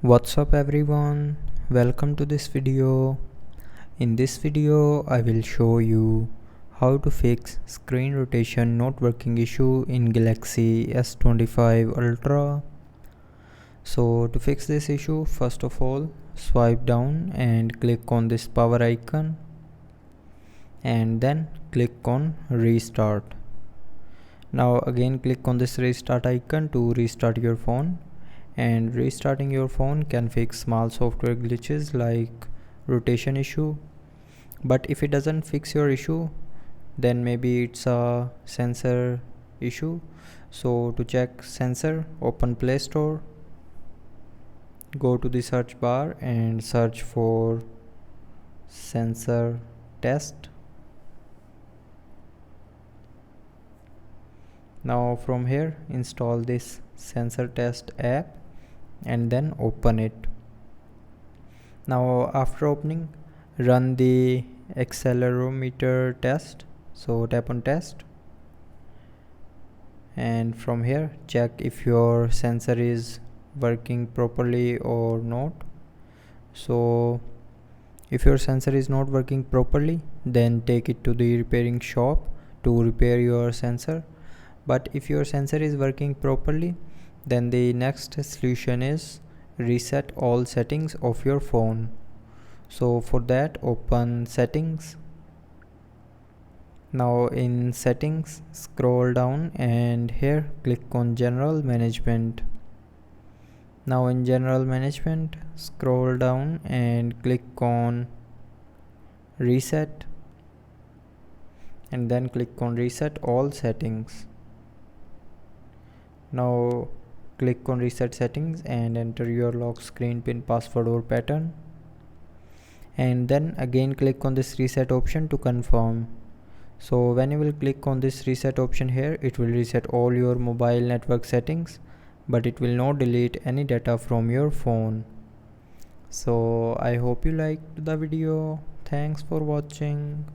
What's up everyone, welcome to this video. In this video I will show you how to fix screen rotation not working issue in Galaxy S25 Ultra. So to fix this issue, first of all swipe down and click on this power icon and then click on restart. Now again click on this restart icon to restart your phone. And restarting your phone can fix small software glitches like rotation issue, but if it doesn't fix your issue, then maybe it's a sensor issue. So to check sensor, open Play Store, go to the search bar and search for sensor test. Now from here install this sensor test app and then open it. Now after opening, run the accelerometer test. So tap on test and from here check if your sensor is working properly or not. So if your sensor is not working properly, then take it to the repairing shop to repair your sensor. But if your sensor is working properly, then the next solution is reset all settings of your phone. So for that, open settings. Now in settings, scroll down and here click on general management. Now in general management, scroll down and click on reset and then click on reset all settings. Now click on reset settings and enter your lock screen, pin, password or pattern, and then again click on this reset option to confirm. So when you will click on this reset option here, it will reset all your mobile network settings, but it will not delete any data from your phone. So I hope you liked the video. Thanks for watching.